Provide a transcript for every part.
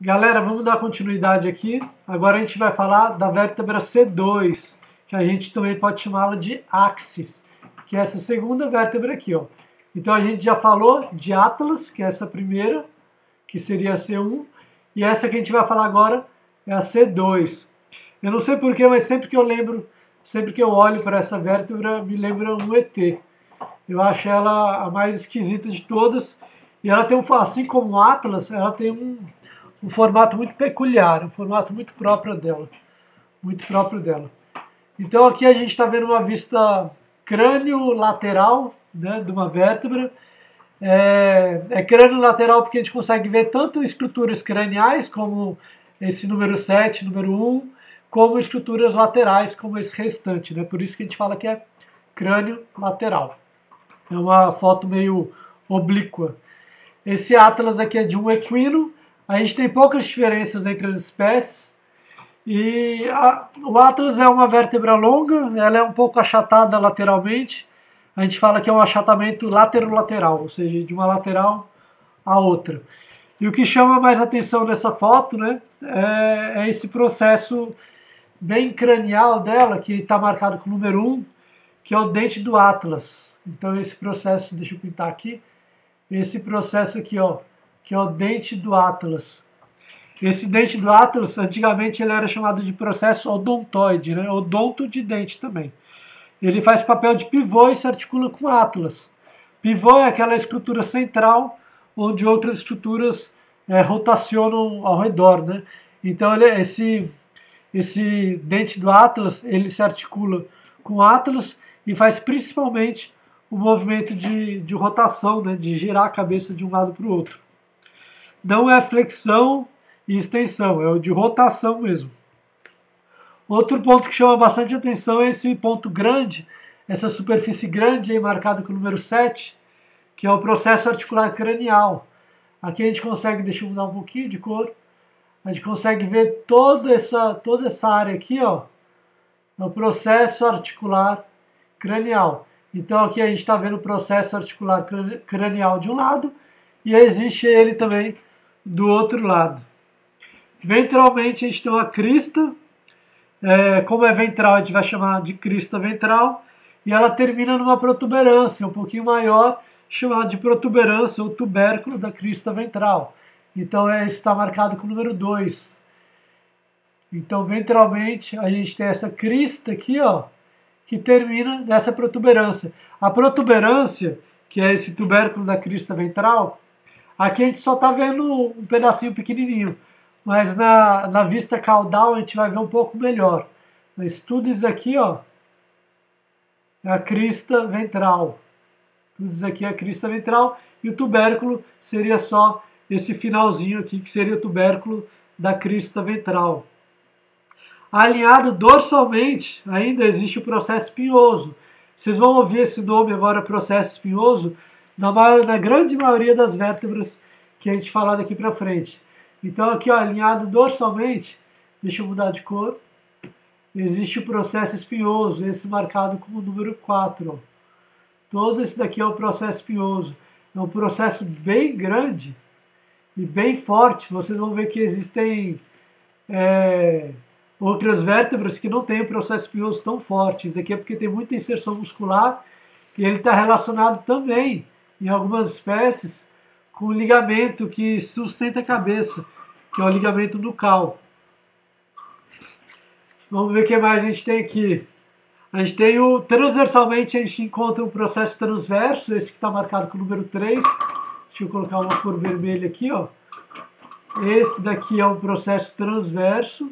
Galera, vamos dar continuidade aqui. Agora a gente vai falar da vértebra C2, que a gente também pode chamá-la de axis, que é essa segunda vértebra aqui, ó. Então a gente já falou de Atlas, que é essa primeira, que seria a C1, e essa que a gente vai falar agora é a C2. Eu não sei porquê, mas sempre que eu olho para essa vértebra, me lembra um ET. Eu acho ela a mais esquisita de todas, e ela tem assim como o Atlas, ela tem um formato muito peculiar, um formato muito próprio dela. Então aqui a gente está vendo uma vista crânio-lateral, né, de uma vértebra. É crânio-lateral porque a gente consegue ver tanto estruturas craniais, como esse número 7, número 1, como estruturas laterais, como esse restante, né? Por isso que a gente fala que é crânio-lateral. É uma foto meio oblíqua. Esse Atlas aqui é de um equino. A gente tem poucas diferenças entre as espécies. E o Atlas é uma vértebra longa, ela é um pouco achatada lateralmente. A gente fala que é um achatamento laterolateral, ou seja, de uma lateral à outra. E o que chama mais atenção nessa foto, né, é esse processo bem cranial dela, que está marcado com o número 1, que é o dente do Atlas. Então esse processo, deixa eu pintar aqui, esse processo aqui, ó, que é o dente do Atlas. Esse dente do Atlas, antigamente ele era chamado de processo odontoide, né? Odonto de dente também. Ele faz papel de pivô e se articula com o Atlas. Pivô é aquela estrutura central onde outras estruturas rotacionam ao redor, né? Então esse dente do Atlas, ele se articula com o Atlas e faz principalmente o movimento de rotação, né? De girar a cabeça de um lado para o outro. Não é flexão e extensão, é o de rotação mesmo. Outro ponto que chama bastante atenção é esse ponto grande, essa superfície grande aí marcada com o número 7, que é o processo articular cranial. Aqui a gente consegue, deixa eu mudar um pouquinho de cor, a gente consegue ver toda essa área aqui, ó, é o processo articular cranial. Então aqui a gente está vendo o processo articular cranial de um lado e existe ele também do outro lado. Ventralmente a gente tem uma crista, como é ventral a gente vai chamar de crista ventral, e ela termina numa protuberância um pouquinho maior, chamada de protuberância ou tubérculo da crista ventral. Então esse está marcado com o número 2. Então ventralmente a gente tem essa crista aqui, ó, que termina nessa protuberância. A protuberância, que é esse tubérculo da crista ventral, aqui a gente só está vendo um pedacinho pequenininho, mas na vista caudal a gente vai ver um pouco melhor. Mas tudo isso aqui, ó, é a crista ventral. Tudo isso aqui é a crista ventral e o tubérculo seria só esse finalzinho aqui, que seria o tubérculo da crista ventral. Alinhado dorsalmente, ainda existe o processo espinhoso. Vocês vão ouvir esse nome agora, processo espinhoso, na grande maioria das vértebras que a gente falar daqui para frente. Então aqui, ó, alinhado dorsalmente, deixa eu mudar de cor, existe o processo espinhoso, esse marcado como o número 4. Ó. Todo esse daqui é o processo espinhoso. É um processo bem grande e bem forte. Vocês vão ver que existem outras vértebras que não têm o processo espinhoso tão forte. Isso aqui é porque tem muita inserção muscular e ele está relacionado também, em algumas espécies, com o ligamento que sustenta a cabeça, que é o ligamento nucal. Vamos ver o que mais a gente tem aqui. A gente tem transversalmente, a gente encontra um processo transverso, esse que está marcado com o número 3. Deixa eu colocar uma cor vermelha aqui, ó. Esse daqui é um processo transverso.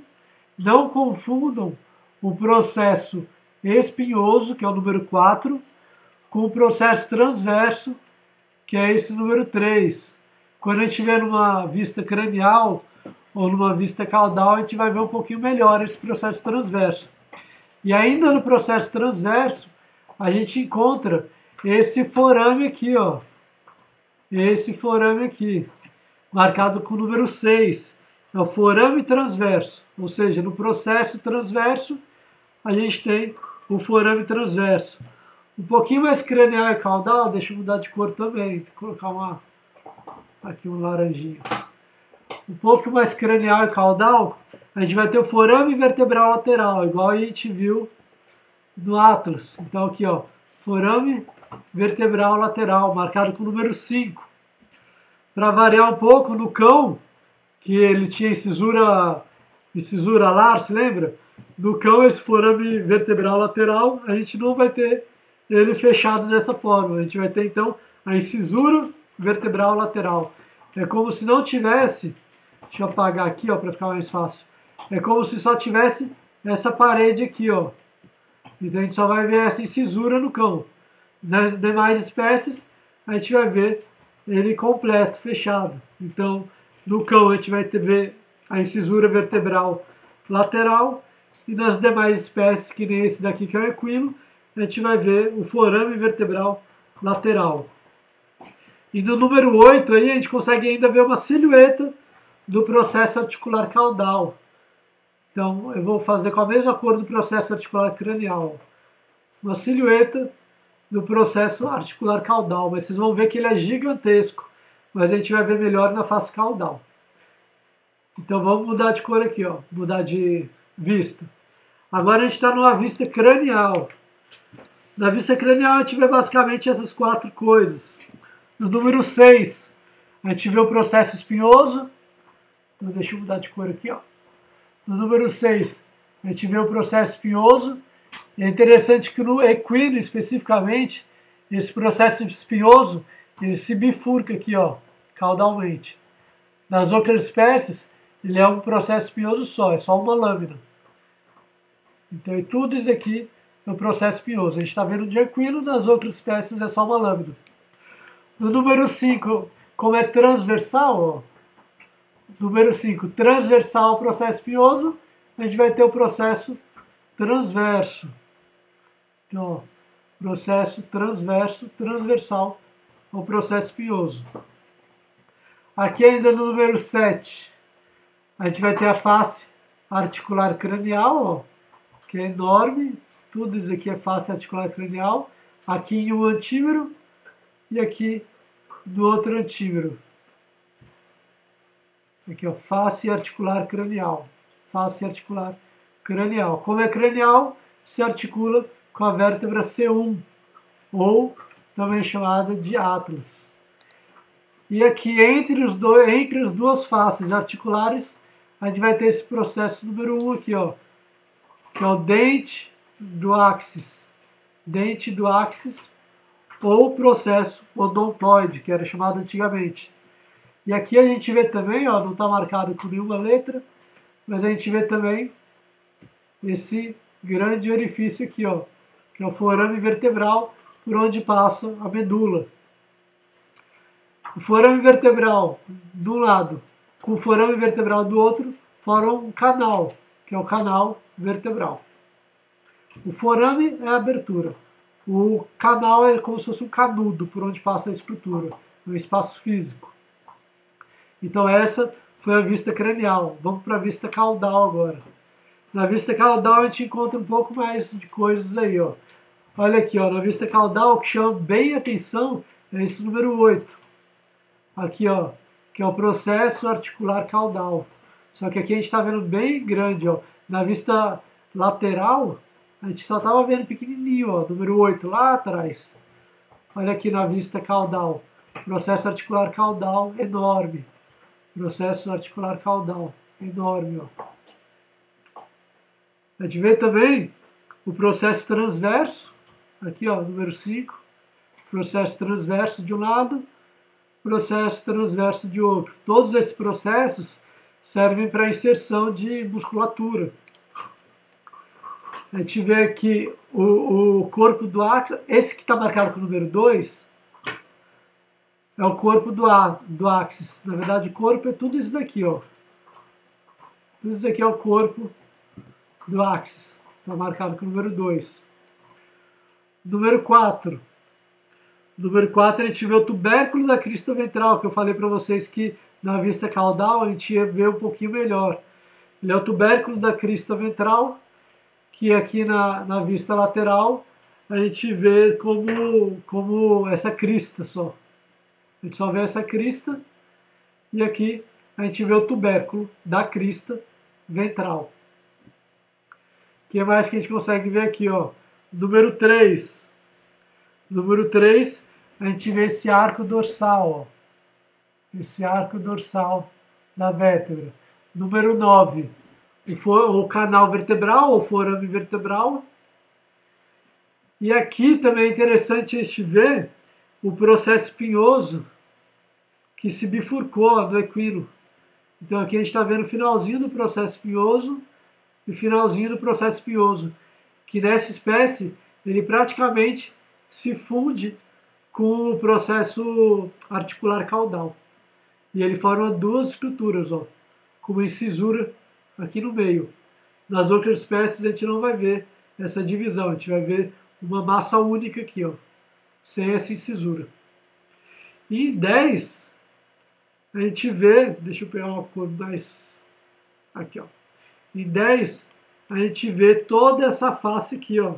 Não confundam o processo espinhoso, que é o número 4, com o processo transverso, que é esse número 3. Quando a gente estiver numa vista cranial ou numa vista caudal, a gente vai ver um pouquinho melhor esse processo transverso. E ainda no processo transverso, a gente encontra esse forame aqui, ó. Esse forame aqui, marcado com o número 6. É o forame transverso, ou seja, no processo transverso, a gente tem o forame transverso. Um pouquinho mais cranial e caudal, deixa eu mudar de cor também, vou colocar aqui um laranjinho. um pouco mais cranial e caudal, a gente vai ter o forame vertebral lateral, igual a gente viu no Atlas. Então aqui, ó, forame vertebral lateral, marcado com o número 5. Para variar um pouco, no cão, que ele tinha incisura alar, se lembra? No cão, esse forame vertebral lateral, a gente não vai ter ele fechado dessa forma. A gente vai ter, então, a incisura vertebral lateral. É como se não tivesse, deixa eu apagar aqui, ó, para ficar mais fácil. É como se só tivesse essa parede aqui, ó. Então a gente só vai ver essa incisura no cão. Nas demais espécies, a gente vai ver ele completo, fechado. Então, no cão a gente vai ver a incisura vertebral lateral, e nas demais espécies, que nem esse daqui que é o equino, a gente vai ver o forame vertebral lateral. E no número 8 aí a gente consegue ainda ver uma silhueta do processo articular caudal. Então eu vou fazer com a mesma cor do processo articular cranial. Uma silhueta do processo articular caudal, mas vocês vão ver que ele é gigantesco, mas a gente vai ver melhor na face caudal. Então vamos mudar de cor aqui, ó, mudar de vista. Agora a gente está numa vista cranial. Na vista cranial a gente vê basicamente essas 4 coisas. No número 6, a gente vê o processo espinhoso. Então deixa eu mudar de cor aqui, ó. No número 6, a gente vê o processo espinhoso. E é interessante que no equino, especificamente, esse processo espinhoso, ele se bifurca aqui, ó, caudalmente. Nas outras espécies, ele é um processo espinhoso só, é só uma lâmina. Então, e tudo isso aqui é o processo espinhoso. A gente está vendo de equino, nas outras espécies é só uma lâmina. No número 5, como é transversal, ó, número 5, transversal ao processo espinhoso, a gente vai ter o processo transverso. Então, ó, processo transverso, transversal ao processo espinhoso. Aqui ainda no número 7, a gente vai ter a face articular cranial, ó, que é enorme. Tudo isso aqui é face articular cranial. Aqui em um antímero e aqui no outro antímero. Aqui, ó, face articular cranial. Face articular cranial. Como é cranial, se articula com a vértebra C1, ou também chamada de Atlas. E aqui entre as duas faces articulares, a gente vai ter esse processo número 1 aqui, ó, que é o dente do áxis. Dente do áxis, ou processo odontoide, que era chamado antigamente. E aqui a gente vê também, ó, não está marcado com nenhuma letra, mas a gente vê também esse grande orifício aqui, ó, que é o forame vertebral, por onde passa a medula. O forame vertebral de um lado com o forame vertebral do outro formam um canal, que é o canal vertebral. O forame é a abertura. O canal é como se fosse um canudo por onde passa a estrutura, um espaço físico. Então essa foi a vista cranial. Vamos para a vista caudal agora. Na vista caudal a gente encontra um pouco mais de coisas aí, ó. Olha aqui, ó, na vista caudal o que chama bem a atenção é esse número 8. Aqui, ó, que é o processo articular caudal. Só que aqui a gente está vendo bem grande, ó. Na vista lateral, a gente só estava vendo pequenininho, ó, número 8 lá atrás. Olha aqui na vista caudal. Processo articular caudal enorme. Processo articular caudal enorme, ó. A gente vê também o processo transverso, aqui, ó, número 5. Processo transverso de um lado, processo transverso de outro. Todos esses processos servem para inserção de musculatura. A gente vê aqui o corpo do áxis, esse que está marcado com o número 2, é o corpo do áxis. Na verdade, o corpo é tudo isso daqui, ó. Tudo isso aqui é o corpo do áxis. Está marcado com o número 2. Número 4. Número 4, a gente vê o tubérculo da crista ventral, que eu falei para vocês que na vista caudal a gente ia ver um pouquinho melhor. Ele é o tubérculo da crista ventral, que aqui na vista lateral a gente vê como essa crista só. A gente só vê essa crista e aqui a gente vê o tubérculo da crista ventral. O que mais que a gente consegue ver aqui, ó? Número 3. Número 3, a gente vê esse arco dorsal, ó. Esse arco dorsal da vértebra. Número 9, o canal vertebral, ou forame vertebral. E aqui também é interessante a gente ver o processo espinhoso que se bifurcou no equino. Então aqui a gente está vendo o finalzinho do processo espinhoso e o finalzinho do processo espinhoso, que nessa espécie ele praticamente se funde com o processo articular caudal. E ele forma duas estruturas, ó, com uma incisura aqui no meio. Nas outras espécies a gente não vai ver essa divisão, a gente vai ver uma massa única aqui, ó, sem essa incisura. E em 10, a gente vê, deixa eu pegar uma cor mais aqui, ó. Em 10, a gente vê toda essa face aqui, ó.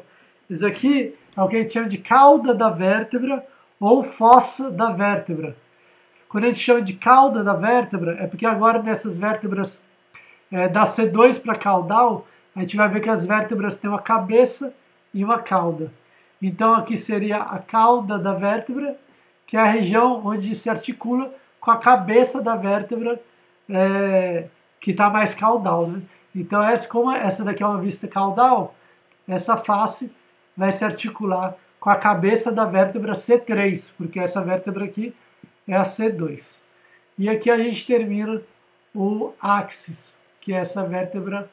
Isso aqui é o que a gente chama de cauda da vértebra ou fossa da vértebra. Quando a gente chama de cauda da vértebra, é porque agora nessas vértebras da C2 para caudal, a gente vai ver que as vértebras têm uma cabeça e uma cauda. Então aqui seria a cauda da vértebra, que é a região onde se articula com a cabeça da vértebra, que está mais caudal, né? Então como essa daqui é uma vista caudal, essa face vai se articular com a cabeça da vértebra C3, porque essa vértebra aqui é a C2. E aqui a gente termina o axis, que é essa vértebra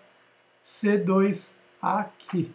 C2 aqui.